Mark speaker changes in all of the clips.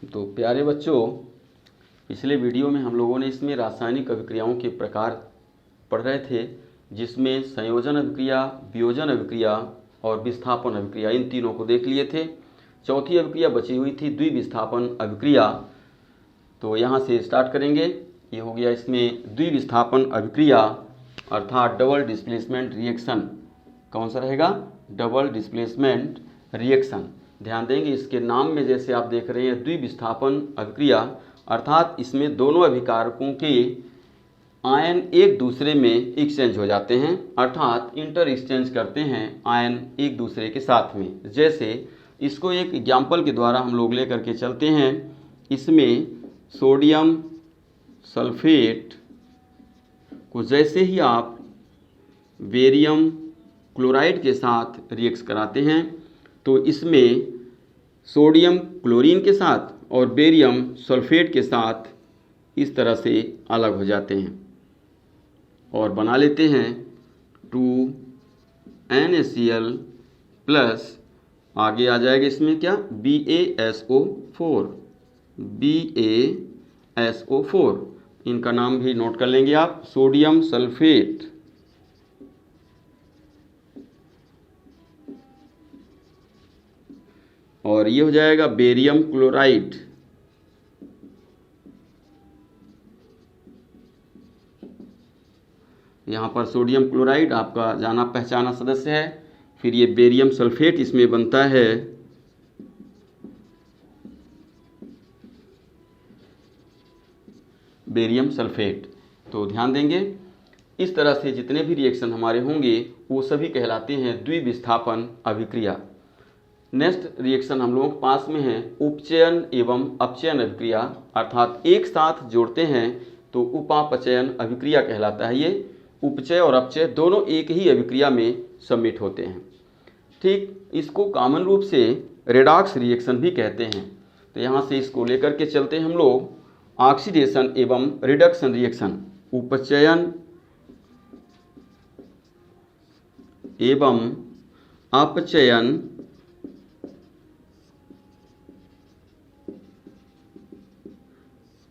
Speaker 1: तो प्यारे बच्चों, पिछले वीडियो में हम लोगों ने इसमें रासायनिक अभिक्रियाओं के प्रकार पढ़ रहे थे, जिसमें संयोजन अभिक्रिया, वियोजन अभिक्रिया और विस्थापन अभिक्रिया, इन तीनों को देख लिए थे। चौथी अभिक्रिया बची हुई थी द्विविस्थापन अभिक्रिया। तो यहाँ से स्टार्ट करेंगे। ये हो गया इसमें द्विविस्थापन अभिक्रिया अर्थात डबल डिस्प्लेसमेंट रिएक्शन। कौन सा रहेगा? Double displacement reaction. ध्यान देंगे, इसके नाम में जैसे आप देख रहे हैं द्विविस्थापन अभिक्रिया, अर्थात इसमें दोनों अभिकारकों के आयन एक दूसरे में एक्सचेंज हो जाते हैं, अर्थात इंटर एक्सचेंज करते हैं आयन एक दूसरे के साथ में। जैसे इसको एक एग्जाम्पल के द्वारा हम लोग लेकर के चलते हैं। इसमें सोडियम सल्फेट को जैसे ही आप बेरियम क्लोराइड के साथ रिएक्ट कराते हैं तो इसमें सोडियम क्लोरीन के साथ और बेरियम सल्फेट के साथ इस तरह से अलग हो जाते हैं और बना लेते हैं 2NaCl प्लस, आगे आ जाएगा इसमें क्या, BaSO4। इनका नाम भी नोट कर लेंगे आप, सोडियम सल्फेट और ये हो जाएगा बेरियम क्लोराइड। यहाँ पर सोडियम क्लोराइड आपका जाना पहचाना सदस्य है। फिर ये बेरियम सल्फेट इसमें बनता है बेरियम सल्फेट। तो ध्यान देंगे, इस तरह से जितने भी रिएक्शन हमारे होंगे वो सभी कहलाते हैं द्विविस्थापन अभिक्रिया। नेक्स्ट रिएक्शन हम लोगों के पास में है उपचयन एवं अपचयन अभिक्रिया, अर्थात एक साथ जोड़ते हैं तो उपापचयन अभिक्रिया कहलाता है। ये उपचय और अपचय दोनों एक ही अभिक्रिया में सबमिट होते हैं। ठीक, इसको कॉमन रूप से रेडॉक्स रिएक्शन भी कहते हैं। तो यहाँ से इसको लेकर के चलते हैं हम लोग ऑक्सीडेशन एवं रिडक्शन रिएक्शन, उपचयन एवं अपचयन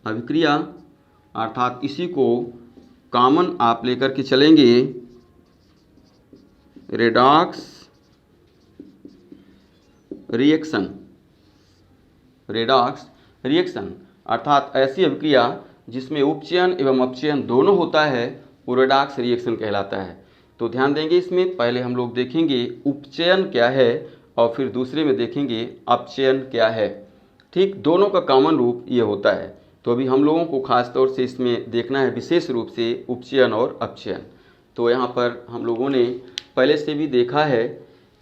Speaker 1: अभिक्रिया, अर्थात इसी को कॉमन आप लेकर के चलेंगे रेडॉक्स रिएक्शन। रेडॉक्स रिएक्शन अर्थात ऐसी अभिक्रिया जिसमें उपचयन एवं अपचयन दोनों होता है, वो रेडॉक्स रिएक्शन कहलाता है। तो ध्यान देंगे, इसमें पहले हम लोग देखेंगे उपचयन क्या है और फिर दूसरे में देखेंगे अपचयन क्या है। ठीक, दोनों का कॉमन रूप ये होता है। तो अभी हम लोगों को खास तौर से इसमें देखना है विशेष रूप से उपचयन और अपचयन। तो यहाँ पर हम लोगों ने पहले से भी देखा है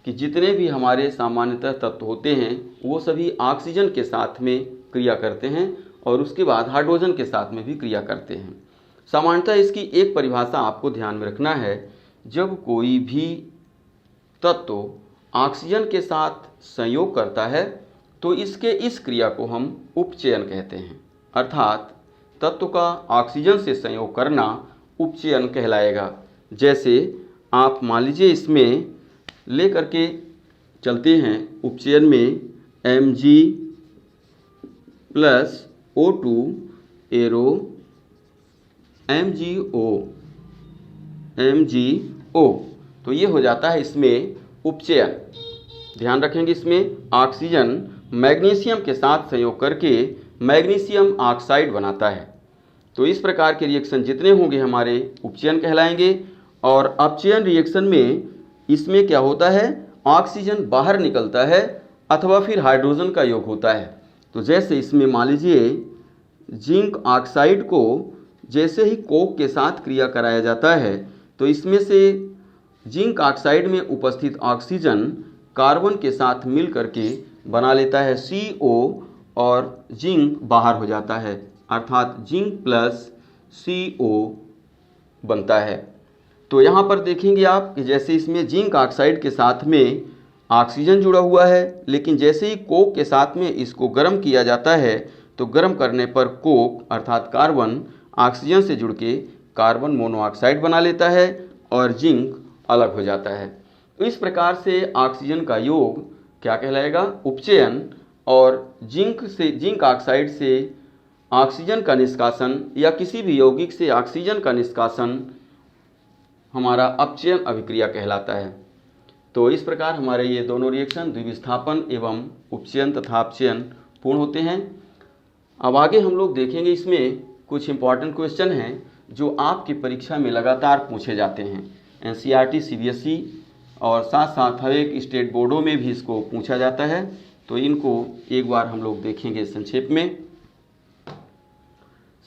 Speaker 1: कि जितने भी हमारे सामान्यतः तत्व होते हैं वो सभी ऑक्सीजन के साथ में क्रिया करते हैं और उसके बाद हाइड्रोजन के साथ में भी क्रिया करते हैं। सामान्यतः इसकी एक परिभाषा आपको ध्यान में रखना है, जब कोई भी तत्व ऑक्सीजन के साथ संयोग करता है तो इसके इस क्रिया को हम उपचयन कहते हैं, अर्थात तत्व का ऑक्सीजन से संयोग करना उपचयन कहलाएगा। जैसे आप मान लीजिए इसमें ले करके चलते हैं उपचयन में Mg plus O2 arrow MgO, तो ये हो जाता है इसमें उपचयन। ध्यान रखेंगे, इसमें ऑक्सीजन मैग्नीशियम के साथ संयोग करके मैग्नीशियम ऑक्साइड बनाता है। तो इस प्रकार के रिएक्शन जितने होंगे हमारे उपचयन कहलाएंगे। और अपचयन रिएक्शन में इसमें क्या होता है, ऑक्सीजन बाहर निकलता है अथवा फिर हाइड्रोजन का योग होता है। तो जैसे इसमें मान लीजिए जिंक ऑक्साइड को जैसे ही कोक के साथ क्रिया कराया जाता है तो इसमें से जिंक ऑक्साइड में उपस्थित ऑक्सीजन कार्बन के साथ मिल करके बना लेता है CO और जिंक बाहर हो जाता है, अर्थात जिंक प्लस CO बनता है। तो यहाँ पर देखेंगे आप कि जैसे इसमें जिंक ऑक्साइड के साथ में ऑक्सीजन जुड़ा हुआ है, लेकिन जैसे ही कोक के साथ में इसको गर्म किया जाता है तो गर्म करने पर कोक अर्थात कार्बन ऑक्सीजन से जुड़ के कार्बन मोनोऑक्साइड बना लेता है और जिंक अलग हो जाता है। तो इस प्रकार से ऑक्सीजन का योग क्या कहलाएगा, उपचयन, और जिंक ऑक्साइड से ऑक्सीजन का निष्कासन या किसी भी यौगिक से ऑक्सीजन का निष्कासन हमारा अपचयन अभिक्रिया कहलाता है। तो इस प्रकार हमारे ये दोनों रिएक्शन द्विविस्थापन एवं उपचयन तथा अपचयन पूर्ण होते हैं। अब आगे हम लोग देखेंगे, इसमें कुछ इंपॉर्टेंट क्वेश्चन हैं जो आपकी परीक्षा में लगातार पूछे जाते हैं। एनसीईआरटी, सीबीएसई और साथ साथ हर एक स्टेट बोर्डों में भी इसको पूछा जाता है। तो इनको एक बार हम लोग देखेंगे संक्षेप में।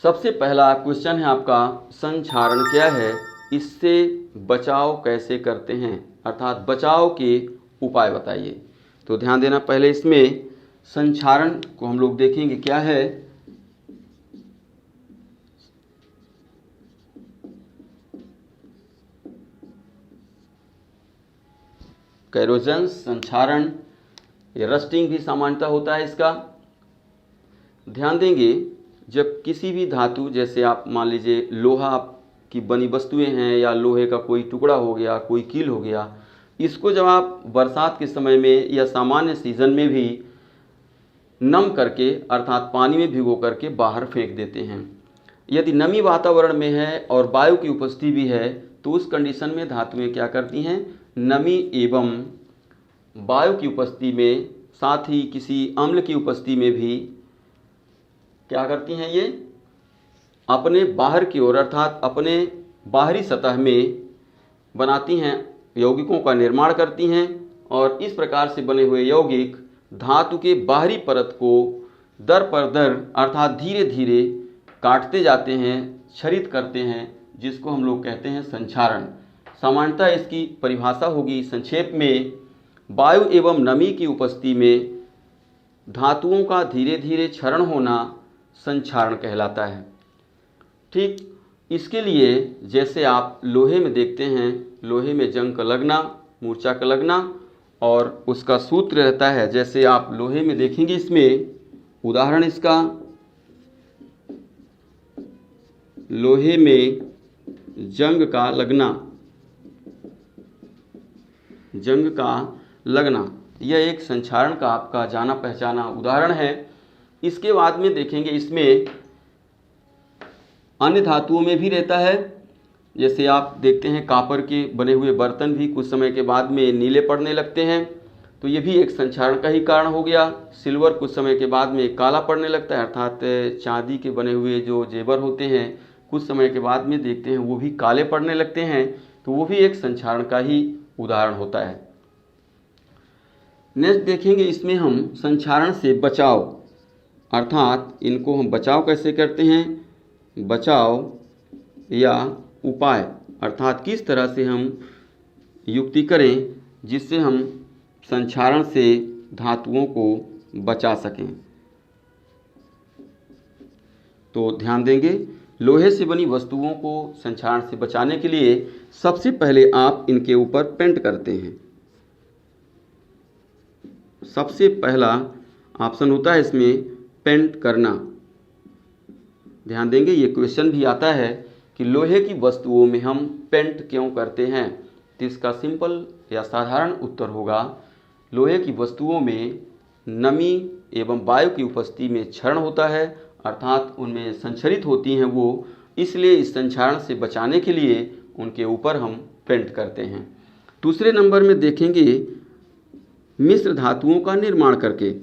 Speaker 1: सबसे पहला क्वेश्चन है आपका, संक्षारण क्या है, इससे बचाव कैसे करते हैं, अर्थात बचाव के उपाय बताइए। तो ध्यान देना, पहले इसमें संक्षारण को हम लोग देखेंगे क्या है। कैरोजन संक्षारण, ये रस्टिंग भी सामान्यतः होता है इसका। ध्यान देंगे, जब किसी भी धातु, जैसे आप मान लीजिए लोहा की बनी वस्तुएं हैं या लोहे का कोई टुकड़ा हो गया, कोई कील हो गया, इसको जब आप बरसात के समय में या सामान्य सीजन में भी नम करके अर्थात पानी में भिगो करके बाहर फेंक देते हैं। यदि नमी वातावरण में है और वायु की उपस्थिति भी है तो उस कंडीशन में धातुएं क्या करती हैं, नमी एवं वायु की उपस्थिति में, साथ ही किसी अम्ल की उपस्थिति में भी क्या करती हैं, ये अपने बाहर की ओर अर्थात अपने बाहरी सतह में बनाती हैं, यौगिकों का निर्माण करती हैं। और इस प्रकार से बने हुए यौगिक धातु के बाहरी परत को दर पर दर अर्थात धीरे धीरे काटते जाते हैं, क्षरित करते हैं, जिसको हम लोग कहते हैं संक्षारण। सामान्यतः इसकी परिभाषा होगी संक्षेप में, वायु एवं नमी की उपस्थिति में धातुओं का धीरे धीरे क्षरण होना संक्षारण कहलाता है। ठीक, इसके लिए जैसे आप लोहे में देखते हैं, लोहे में जंग का लगना, मूर्छा का लगना, और उसका सूत्र रहता है, जैसे आप लोहे में देखेंगे, इसमें उदाहरण इसका, लोहे में जंग का लगना, जंग का लगना, यह एक संक्षारण का आपका जाना पहचाना उदाहरण है। इसके बाद में देखेंगे, इसमें अन्य धातुओं में भी रहता है। जैसे आप देखते हैं कापर के बने हुए बर्तन भी कुछ समय के बाद में नीले पड़ने लगते हैं, तो ये भी एक संक्षारण का ही कारण हो गया। सिल्वर कुछ समय के बाद में काला पड़ने लगता है, अर्थात चांदी के बने हुए जो जेवर होते हैं कुछ समय के बाद में देखते हैं वो भी काले पड़ने लगते हैं, तो वो भी एक संक्षारण का ही उदाहरण होता है। नेक्स्ट देखेंगे, इसमें हम संक्षारण से बचाव, अर्थात इनको हम बचाव कैसे करते हैं, बचाव या उपाय, अर्थात किस तरह से हम युक्ति करें जिससे हम संक्षारण से धातुओं को बचा सकें। तो ध्यान देंगे, लोहे से बनी वस्तुओं को संक्षारण से बचाने के लिए सबसे पहले आप इनके ऊपर पेंट करते हैं। सबसे पहला ऑप्शन होता है इसमें पेंट करना। ध्यान देंगे, ये क्वेश्चन भी आता है कि लोहे की वस्तुओं में हम पेंट क्यों करते हैं, तो इसका सिंपल या साधारण उत्तर होगा, लोहे की वस्तुओं में नमी एवं वायु की उपस्थिति में क्षरण होता है, अर्थात उनमें संक्षरित होती हैं वो, इसलिए इस संक्षारण से बचाने के लिए उनके ऊपर हम पेंट करते हैं। दूसरे नंबर में देखेंगे, मिश्र धातुओं का निर्माण करके।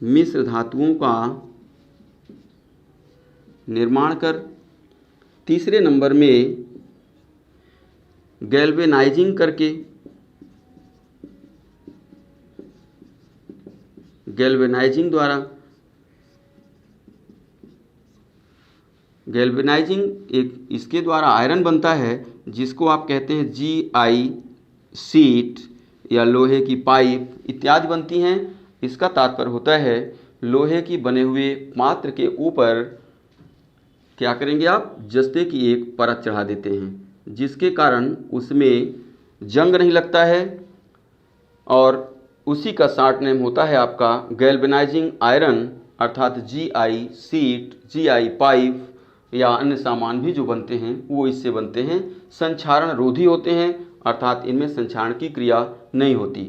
Speaker 1: मिश्र धातुओं का निर्माण कर। तीसरे नंबर में गैल्वेनाइजिंग करके, गैल्वेनाइजिंग द्वारा। गैल्वेनाइजिंग एक इसके द्वारा आयरन बनता है जिसको आप कहते हैं GI शीट या लोहे की पाइप इत्यादि बनती हैं। इसका तात्पर्य होता है लोहे की बने हुए पात्र के ऊपर क्या करेंगे आप, जस्ते की एक परत चढ़ा देते हैं जिसके कारण उसमें जंग नहीं लगता है, और उसी का शॉर्ट नेम होता है आपका गैल्वेनाइजिंग आयरन, अर्थात GI शीट, GI पाइप या अन्य सामान भी जो बनते हैं वो इससे बनते हैं। संक्षारण रोधी होते हैं, अर्थात इनमें संक्षारण की क्रिया नहीं होती।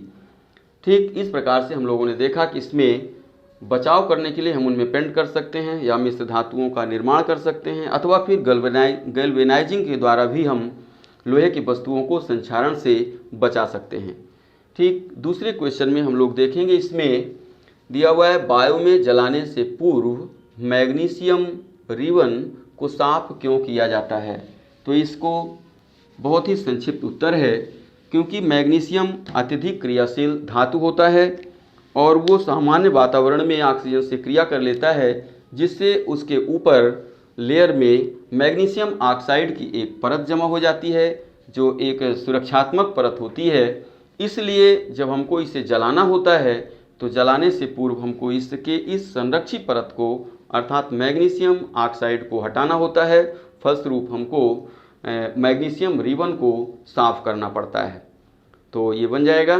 Speaker 1: ठीक इस प्रकार से हम लोगों ने देखा कि इसमें बचाव करने के लिए हम उनमें पेंट कर सकते हैं या मिश्र धातुओं का निर्माण कर सकते हैं, अथवा फिर गैल्वेनाइजिंग के द्वारा भी हम लोहे की वस्तुओं को संक्षारण से बचा सकते हैं। ठीक दूसरे क्वेश्चन में हम लोग देखेंगे, इसमें दिया हुआ है बायो में जलाने से पूर्व मैग्नीशियम रिबन को साफ क्यों किया जाता है। तो इसको बहुत ही संक्षिप्त उत्तर है, क्योंकि मैग्नीशियम अत्यधिक क्रियाशील धातु होता है और वो सामान्य वातावरण में ऑक्सीजन से क्रिया कर लेता है, जिससे उसके ऊपर लेयर में मैग्नीशियम ऑक्साइड की एक परत जमा हो जाती है, जो एक सुरक्षात्मक परत होती है। इसलिए जब हमको इसे जलाना होता है तो जलाने से पूर्व हमको इसके इस संरक्षित परत को अर्थात मैग्नीशियम ऑक्साइड को हटाना होता है। फलस्वरूप हमको मैग्नीशियम रिबन को साफ करना पड़ता है। तो ये बन जाएगा।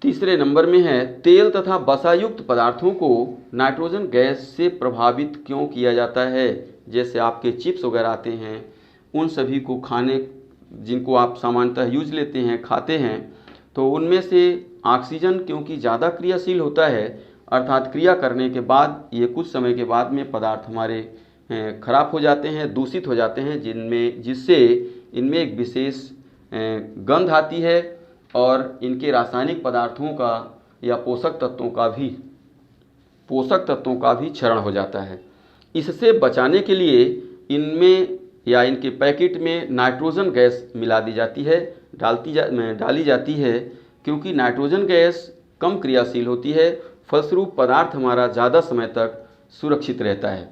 Speaker 1: तीसरे नंबर में है तेल तथा वसायुक्त पदार्थों को नाइट्रोजन गैस से प्रभावित क्यों किया जाता है। जैसे आपके चिप्स वगैरह आते हैं, उन सभी को खाने जिनको आप सामान्यतः यूज लेते हैं, खाते हैं, तो उनमें से ऑक्सीजन क्योंकि ज़्यादा क्रियाशील होता है, अर्थात क्रिया करने के बाद ये कुछ समय के बाद में पदार्थ हमारे खराब हो जाते हैं, दूषित हो जाते हैं, जिससे इनमें एक विशेष गंध आती है और इनके रासायनिक पदार्थों का या पोषक तत्वों का भी क्षरण हो जाता है। इससे बचाने के लिए इनमें या इनके पैकेट में नाइट्रोजन गैस मिला दी जाती है, डाली जाती है, क्योंकि नाइट्रोजन गैस कम क्रियाशील होती है। फलस्वरूप पदार्थ हमारा ज़्यादा समय तक सुरक्षित रहता है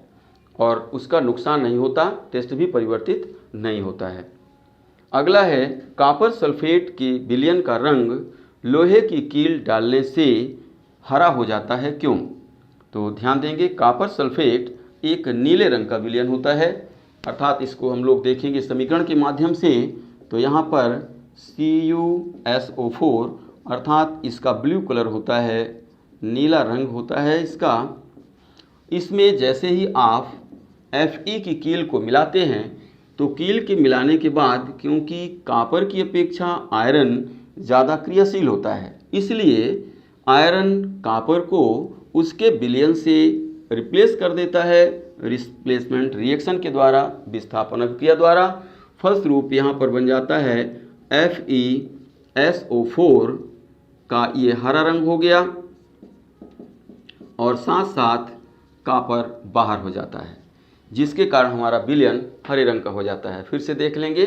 Speaker 1: और उसका नुकसान नहीं होता, टेस्ट भी परिवर्तित नहीं होता है। अगला है कॉपर सल्फेट के विलयन का रंग लोहे की कील डालने से हरा हो जाता है, क्यों। तो ध्यान देंगे, कॉपर सल्फेट एक नीले रंग का विलयन होता है, अर्थात इसको हम लोग देखेंगे समीकरण के माध्यम से। तो यहाँ पर CuSO4 अर्थात इसका ब्लू कलर होता है, नीला रंग होता है इसका। इसमें जैसे ही आप Fe की कील को मिलाते हैं तो कील के मिलाने के बाद क्योंकि कॉपर की अपेक्षा आयरन ज़्यादा क्रियाशील होता है, इसलिए आयरन कॉपर को उसके विलयन से रिप्लेस कर देता है रिप्लेसमेंट रिएक्शन के द्वारा, विस्थापन अभिक्रिया द्वारा। फलस्वरूप यहाँ पर बन जाता है FeSO4 का ये हरा रंग हो गया और साथ साथ कॉपर बाहर हो जाता है, जिसके कारण हमारा विलयन हरे रंग का हो जाता है। फिर से देख लेंगे,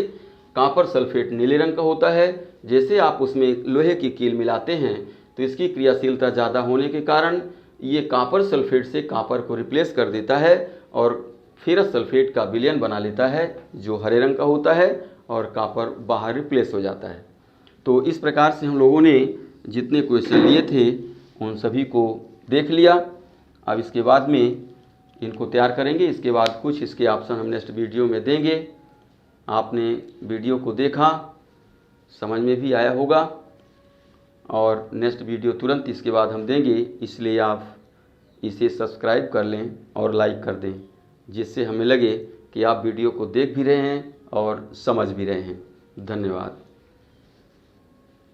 Speaker 1: कॉपर सल्फेट नीले रंग का होता है। जैसे आप उसमें लोहे की कील मिलाते हैं तो इसकी क्रियाशीलता ज़्यादा होने के कारण ये कॉपर सल्फेट से कॉपर को रिप्लेस कर देता है और फेरस सल्फेट का विलयन बना लेता है, जो हरे रंग का होता है, और कॉपर बाहर रिप्लेस हो जाता है। तो इस प्रकार से हम लोगों ने जितने क्वेश्चन लिए थे उन सभी को देख लिया। अब इसके बाद में इनको तैयार करेंगे, इसके बाद कुछ इसके ऑप्शन हम नेक्स्ट वीडियो में देंगे। आपने वीडियो को देखा, समझ में भी आया होगा, और नेक्स्ट वीडियो तुरंत इसके बाद हम देंगे, इसलिए आप इसे सब्सक्राइब कर लें और लाइक कर दें, जिससे हमें लगे कि आप वीडियो को देख भी रहे हैं और समझ भी रहे हैं। धन्यवाद।